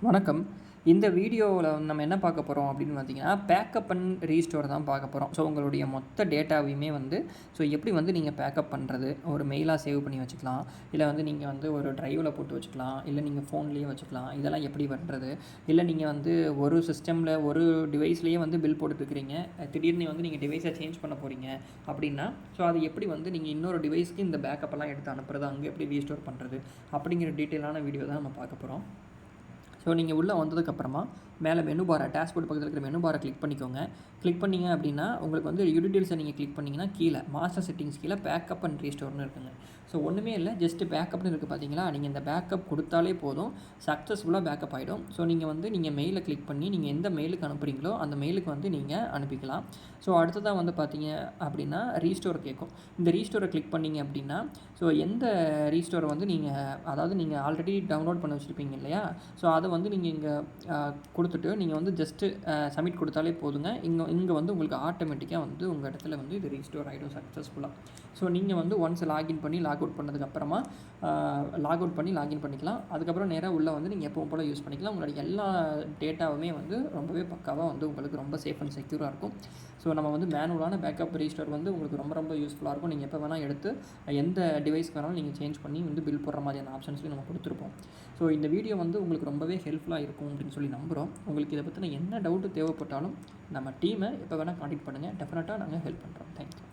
வணக்கம். இந்த வீடியோவில் நம்ம என்ன பார்க்க போகிறோம் அப்படின்னு பார்த்தீங்கன்னா, பேக்கப் அண்ட் ரீஸ்டோர் தான் பார்க்க போகிறோம். ஸோ உங்களுடைய மொத்த டேட்டாவையுமே எப்படி நீங்கள் பேக்கப் பண்ணுறது, ஒரு மெயிலாக சேவ் பண்ணி வச்சுக்கலாம், இல்லை நீங்கள் ஒரு டிரைவில் போட்டு வச்சுக்கலாம், இல்லை நீங்கள் ஃபோன்லேயே வச்சுக்கலாம். இதெல்லாம் எப்படி பண்ணுறது, இல்லை நீங்கள் ஒரு சிஸ்டமில் ஒரு டிவைஸ்லேயே பில் போட்டுட்ருக்கிறீங்க, திடீர்னு நீங்கள் டிவைஸை சேஞ்ச் பண்ண போகிறீங்க அப்படின்னா, ஸோ அது எப்படி நீங்கள் இன்னொரு டிவைஸ்க்கு இந்த பேக்கப்பெல்லாம் எடுத்து அனுப்புறது, அங்கே எப்படி ரீஸ்டோர் பண்ணுறது அப்படிங்கிற டீட்டெயிலான வீடியோ தான் நம்ம பார்க்க போகிறோம். ஸோ நீங்கள் உள்ளே வந்ததுக்கப்புறமா மேலே மெனு பாரை, டேஷ்போர்ட் பக்கத்தில் இருக்கிற மெனு பாரை கிளிக் பண்ணிக்கோங்க. கிளிக் பண்ணிங்க அப்படின்னா உங்களுக்கு யூட்டில்ஸை நீங்கள் கிளிக் பண்ணிங்கன்னா கீழே மாஸ்டர் செட்டிங்ஸ் கீழே பேக்கப் அண்ட் ரீஸ்டோர்னு இருக்குங்க. ஸோ ஒன்றுமே இல்லை, ஜஸ்ட்டு பேக்கப்னு இருக்குது பார்த்தீங்களா, நீங்கள் இந்த பேக்கப் கொடுத்தாலே போதும், சக்ஸஸ்ஃபுல்லாக பேக்கப் ஆகிடும். ஸோ நீங்கள் மெயிலை கிளிக் பண்ணி நீங்கள் எந்த மெயிலுக்கு அனுப்புகிறீங்களோ அந்த மெயிலுக்கு நீங்கள் அனுப்பிக்கலாம். ஸோ அடுத்ததாக பார்த்தீங்க அப்படின்னா ரீஸ்டோர் கேட்கும். இந்த ரீஸ்டோரை கிளிக் பண்ணிங்க அப்படின்னா, ஸோ எந்த ரீஸ்டோரை நீங்கள் ஆல்ரெடி டவுன்லோட் பண்ண வச்சுருப்பீங்க இல்லையா, ஸோ அதை நீங்கள் இங்கே கொடுத்துட்டு நீங்கள் ஜஸ்ட்டு சப்மிட் கொடுத்தாலே போதுங்க. இங்கே உங்களுக்கு ஆட்டோமேட்டிக்காக உங்கள் இடத்துல இது ரீஸ்டோர் ஆகிடும் சக்ஸஸ்ஃபுல்லாக. ஸோ நீங்கள் ஒன்ஸ் லாகின் பண்ணி லாக் அவுட் பண்ணதுக்கப்புறமா லாகின் பண்ணிக்கலாம். அதுக்கப்புறம் நேராக உள்ளே நீங்கள் எப்பவும் போல் யூஸ் பண்ணிக்கலாம். உங்களுடைய எல்லா டேட்டாவுமே ரொம்பவே பக்காவாக உங்களுக்கு ரொம்ப சேஃப் அண்ட் செக்யூராக இருக்கும். ஸோ நம்ம மேனுவலான பேக்கப் ரீஸ்டோர் உங்களுக்கு ரொம்ப யூஸ்ஃபுல்லாக இருக்கும். நீங்கள் எப்போ வேணால் எடுத்து எந்த டிவைஸ்க்கு வேணாலும் நீங்கள் சேஞ்ச் பண்ணி பில் போடுற மாதிரியான ஆப்ஷன்ஸ்லையும் நம்ம கொடுத்துருப்போம். ஸோ இந்த வீடியோ உங்களுக்கு ரொம்பவே ஹெல்ப்ஃபுல்லாக இருக்கும் அப்படின்னு சொல்லி நம்புகிறோம். உங்களுக்கு இதை பற்றின என்ன டவுட்டு தேவைப்பட்டாலும் நம்ம டீமை எப்போ வேணால் கான்டாக்ட் பண்ணுங்கள். டெஃபினட்டாக நாங்கள் ஹெல்ப் பண்ணுறோம். தேங்க்யூ.